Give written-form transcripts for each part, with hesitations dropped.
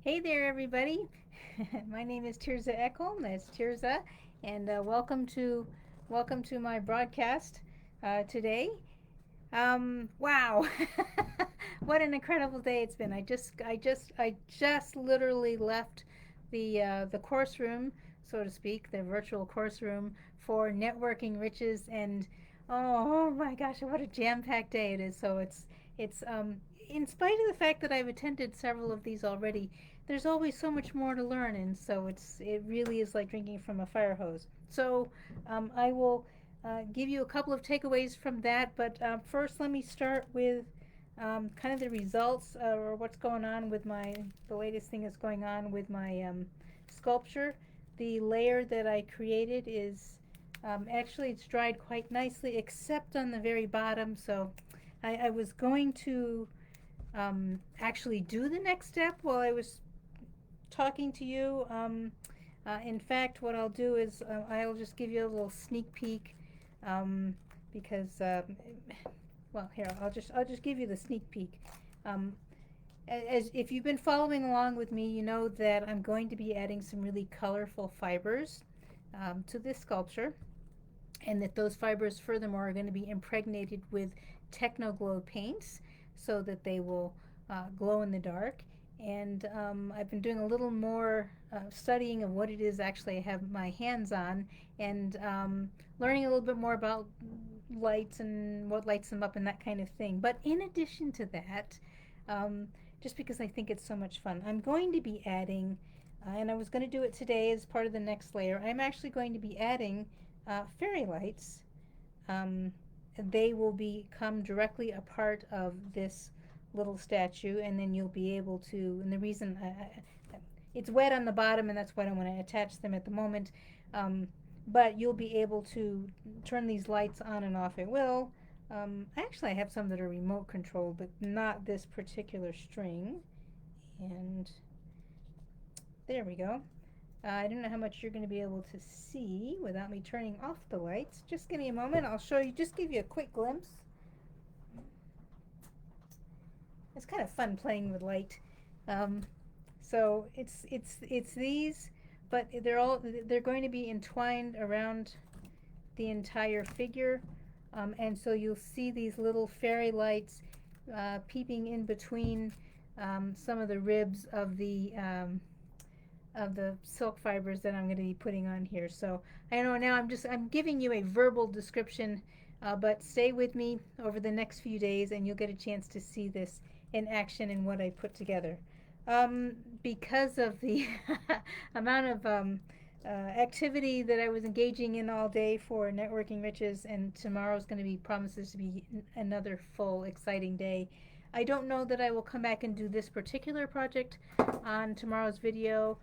Hey there, everybody. My name is Terza Ekholm. That's Terza, and welcome to my broadcast today. Wow, what an incredible day it's been. I just literally left the course room, so to speak, the virtual course room for networking riches, and oh my gosh, what a jam-packed day it is. So it's in spite of the fact that I've attended several of these already, there's always so much more to learn, and so it really is like drinking from a fire hose. So I will give you a couple of takeaways from that. But first, let me start with kind of the results or what's going on with the latest thing that's going on with my sculpture. The layer that I created is actually it's dried quite nicely, except on the very bottom. So I was going to actually do the next step while I was talking to you. In fact, what I'll do is I'll just give you a little sneak peek um, because, well, here I'll just give you the sneak peek. Um, as if you've been following along with me, you know that I'm going to be adding some really colorful fibers to this sculpture, and that those fibers, furthermore, are going to be impregnated with techno glow paints so that they will glow in the dark. And I've been doing a little more studying of what it is actually I have my hands on, and learning a little bit more about lights and what lights them up and that kind of thing. But in addition to that, um, just because I think it's so much fun, I'm going to be adding, and I was going to do it today as part of the next layer, I'm actually going to be adding fairy lights. Um, they will become directly a part of this little statue, and then you'll be able to. And the reason it's wet on the bottom, and that's why I don't want to attach them at the moment. But you'll be able to turn these lights on and off at will. Actually, I have some that are remote controlled, but not this particular string. And there we go. I don't know how much you're going to be able to see without me turning off the lights. Just give me a moment. I'll show you, just give you a quick glimpse. It's kind of fun playing with light. Um, so it's these, but they're going to be entwined around the entire figure, and so you'll see these little fairy lights peeping in between some of the ribs of the silk fibers that I'm going to be putting on here. So I know now I'm giving you a verbal description, but stay with me over the next few days and you'll get a chance to see this in action and what I put together. Because of the amount of activity that I was engaging in all day for Networking Riches, and tomorrow's going to be promises to be another full, exciting day. I don't know that I will come back and do this particular project on tomorrow's video.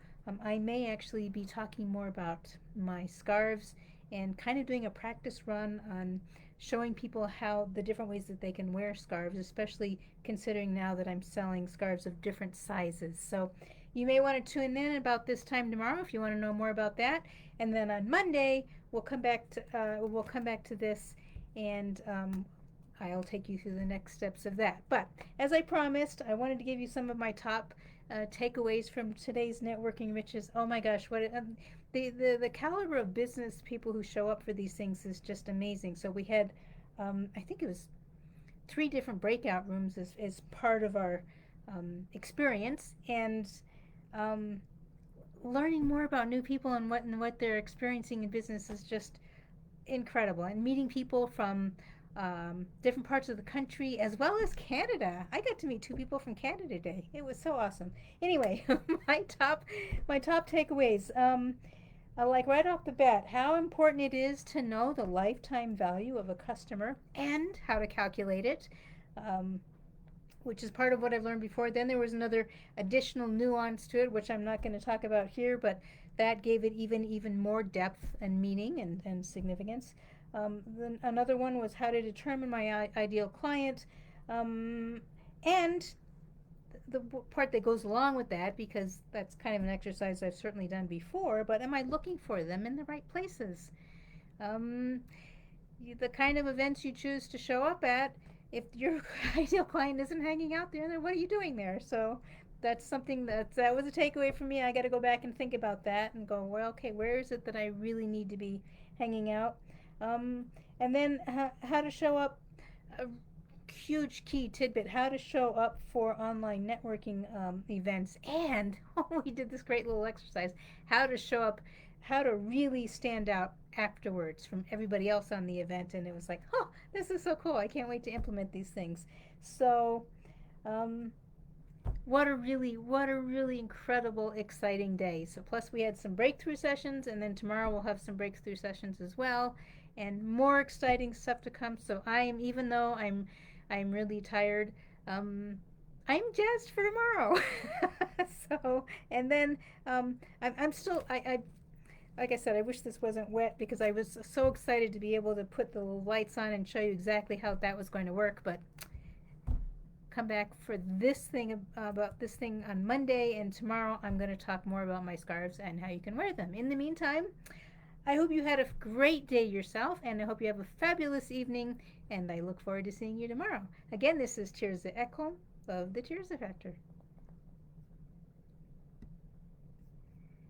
I may actually be talking more about my scarves and kind of doing a practice run on showing people how the different ways that they can wear scarves, especially considering now that I'm selling scarves of different sizes. So you may want to tune in about this time tomorrow if you want to know more about that. And then on Monday we'll come back to this, and I'll take you through the next steps of that. But as I promised, I wanted to give you some of my top takeaways from today's Networking Riches. Oh my gosh, the caliber of business people who show up for these things is just amazing. So we had, I think it was 3 different breakout rooms as part of our experience, and um, learning more about new people and what they're experiencing in business is just incredible. And meeting people from different parts of the country as well as Canada. I got to meet 2 people from Canada today. It was so awesome. Anyway, my top takeaways. Like right off the bat, how important it is to know the lifetime value of a customer and how to calculate it. Which is part of what I've learned before. Then there was another additional nuance to it, which I'm not going to talk about here, but that gave it even more depth and meaning and significance. Then another one was how to determine my ideal client, and the part that goes along with that, because that's kind of an exercise I've certainly done before, but am I looking for them in the right places? Um, the kind of events you choose to show up at, if your ideal client isn't hanging out there, then what are you doing there? So that's something that was a takeaway for me. I got to go back and think about that and go, well, okay, where is it that I really need to be hanging out? Um, and then how to show up. A huge key tidbit: how to show up for online networking events. And we did this great little exercise: how to show up, how to really stand out afterwards from everybody else on the event. And it was like, oh, this is so cool! I can't wait to implement these things. So um, what a really incredible, exciting day. So plus we had some breakthrough sessions, and then tomorrow we'll have some breakthrough sessions as well, and more exciting stuff to come. So I am, even though I'm really tired, um, I'm jazzed for tomorrow. So and then I'm still I like I said, I wish this wasn't wet because I was so excited to be able to put the lights on and show you exactly how that was going to work, but come back for this thing about this thing on Monday, and tomorrow I'm going to talk more about my scarves and how you can wear them. In the meantime, I hope you had a great day yourself, and I hope you have a fabulous evening, and I look forward to seeing you tomorrow. Again, this is Terza Ekholm of the Terza Factor.